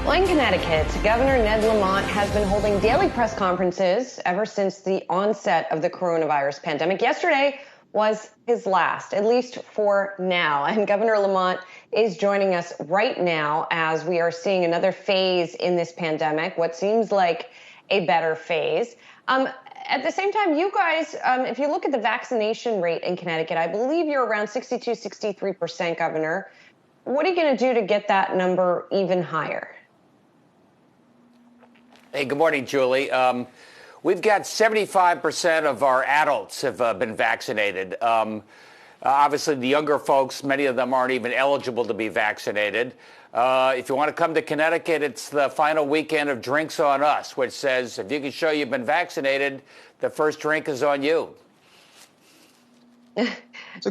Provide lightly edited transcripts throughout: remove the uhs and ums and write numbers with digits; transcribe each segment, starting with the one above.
Well, in Connecticut, Governor Ned Lamont has been holding daily press conferences ever since the onset of the coronavirus pandemic. Yesterday was his last, at least for now. And Governor Lamont is joining us right now as we are seeing another phase in this pandemic, what seems like a better phase. At the same time, you guys, if you look at the vaccination rate in Connecticut, I believe you're around 62, 63%, Governor. What are you going to do to get that number even higher? Hey, good morning, Julie. We've got 75% of our adults have been vaccinated. Obviously, the younger folks, many of them aren't even eligible to be vaccinated. If you want to come to Connecticut, it's the final weekend of Drinks on Us, which says if you can show you've been vaccinated, the first drink is on you. So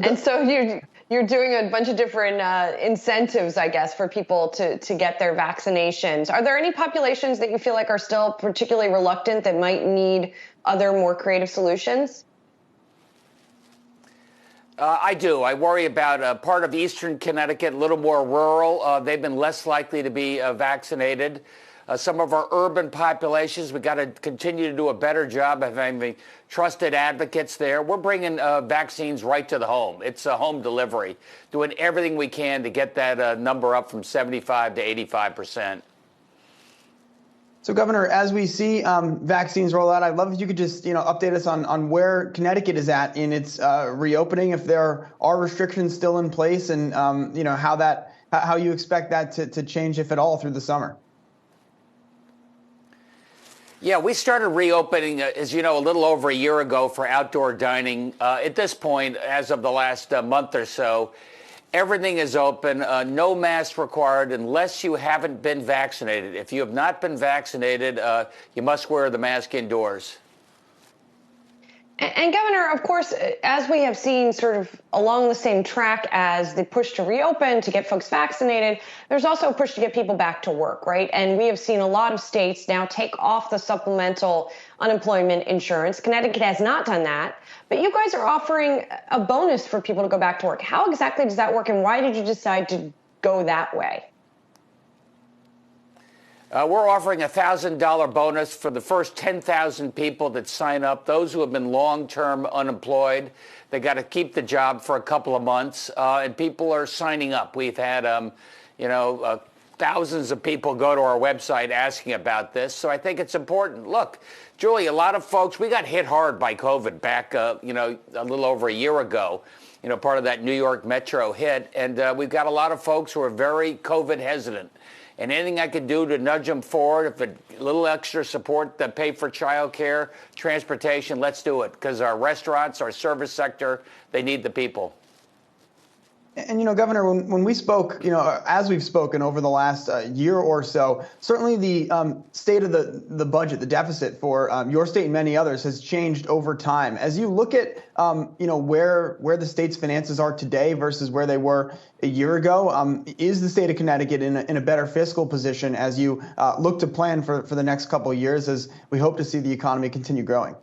you're doing a bunch of different incentives, I guess, for people to get their vaccinations. Are there any populations that you feel like are still particularly reluctant that might need other more creative solutions? I do. I worry about part of eastern Connecticut, a little more rural. They've been less likely to be vaccinated. Some of our urban populations, we've got to continue to do a better job of having trusted advocates there. We're bringing vaccines right to the home. It's a home delivery, doing everything we can to get that number up from 75 to 85%. So, Governor, as we see vaccines roll out, I'd love if you could just, update us on where Connecticut is at in its reopening, if there are restrictions still in place, and how you expect that to change, if at all, through the summer. Yeah, we started reopening, as you know, a little over a year ago for outdoor dining. At this point, as of the last month or so, everything is open, no mask required unless you haven't been vaccinated. If you have not been vaccinated, you must wear the mask indoors. And Governor, of course, as we have seen sort of along the same track as the push to reopen, to get folks vaccinated, there's also a push to get people back to work, right? And we have seen a lot of states now take off the supplemental unemployment insurance. Connecticut has not done that, but you guys are offering a bonus for people to go back to work. How exactly does that work, and why did you decide to go that way? We're offering a $1,000 bonus for the first 10,000 people that sign up. Those who have been long-term unemployed, they got to keep the job for a couple of months, and people are signing up. We've had, thousands of people go to our website asking about this, so I think it's important. Look, Julie, a lot of folks, we got hit hard by COVID back, a little over a year ago. Part of that New York metro hit, and we've got a lot of folks who are very COVID hesitant. And anything I could do to nudge them forward, if a little extra support to pay for childcare, transportation, let's do it. Because our restaurants, our service sector, they need the people. And, Governor, when we spoke, as we've spoken over the last year or so, certainly the state of the budget, the deficit for your state and many others has changed over time. As you look at, where the state's finances are today versus where they were a year ago, is the state of Connecticut in a better fiscal position as you look to plan for the next couple of years as we hope to see the economy continue growing?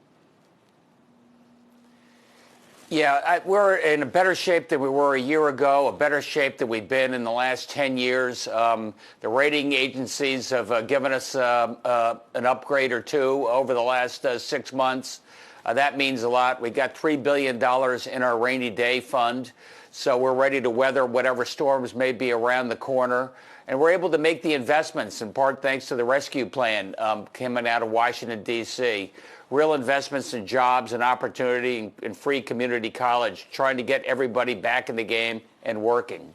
Yeah, we're in a better shape than we were a year ago, a better shape than we've been in the last 10 years. The rating agencies have given us an upgrade or two over the last 6 months. That means a lot. We got $3 billion in our rainy day fund, so we're ready to weather whatever storms may be around the corner. And we're able to make the investments, in part thanks to the rescue plan coming out of Washington, D.C., real investments in jobs and opportunity in free community college, trying to get everybody back in the game and working.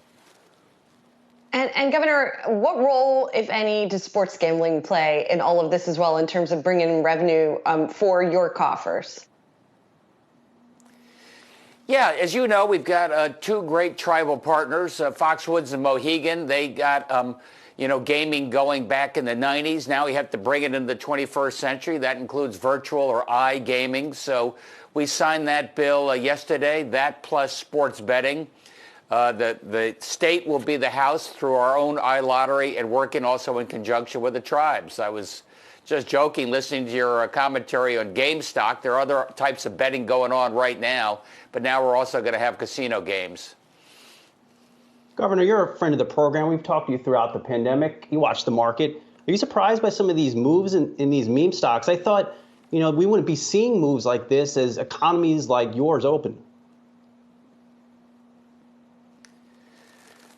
And Governor, what role, if any, does sports gambling play in all of this as well in terms of bringing in revenue for your coffers? Yeah, as you know, we've got two great tribal partners, Foxwoods and Mohegan. They got gaming going back in the 90s. Now we have to bring it into the 21st century. That includes virtual or iGaming. So we signed that bill yesterday, that plus sports betting. The state will be the house through our own iLottery and working also in conjunction with the tribes. I was just joking listening to your commentary on GameStop. There are other types of betting going on right now, but now we're also going to have casino games. Governor, you're a friend of the program. We've talked to you throughout the pandemic. You watch the market. Are you surprised by some of these moves in these meme stocks? I thought, we wouldn't be seeing moves like this as economies like yours open.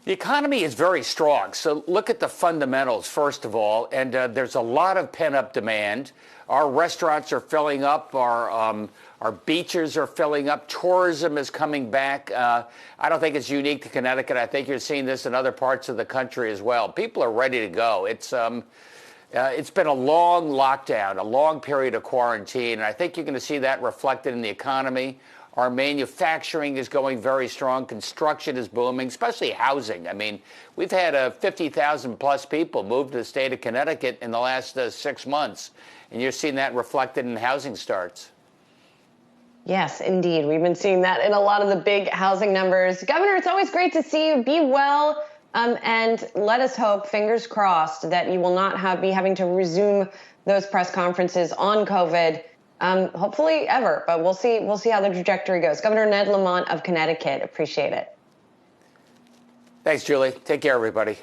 The economy is very strong. So look at the fundamentals, first of all. And there's a lot of pent-up demand. Our restaurants are filling up. Our beaches are filling up. Tourism is coming back. I don't think it's unique to Connecticut. I think you're seeing this in other parts of the country as well. People are ready to go. It's been a long lockdown, a long period of quarantine. And I think you're going to see that reflected in the economy. Our manufacturing is going very strong. Construction is booming, especially housing. I mean, we've had 50,000 plus people move to the state of Connecticut in the last 6 months. And you're seeing that reflected in housing starts. Yes, indeed. We've been seeing that in a lot of the big housing numbers. Governor, it's always great to see you. Be well. And let us hope, fingers crossed, that you will not be having to resume those press conferences on COVID. Hopefully ever, but we'll see how the trajectory goes. Governor Ned Lamont of Connecticut, appreciate it. Thanks, Julie. Take care, everybody.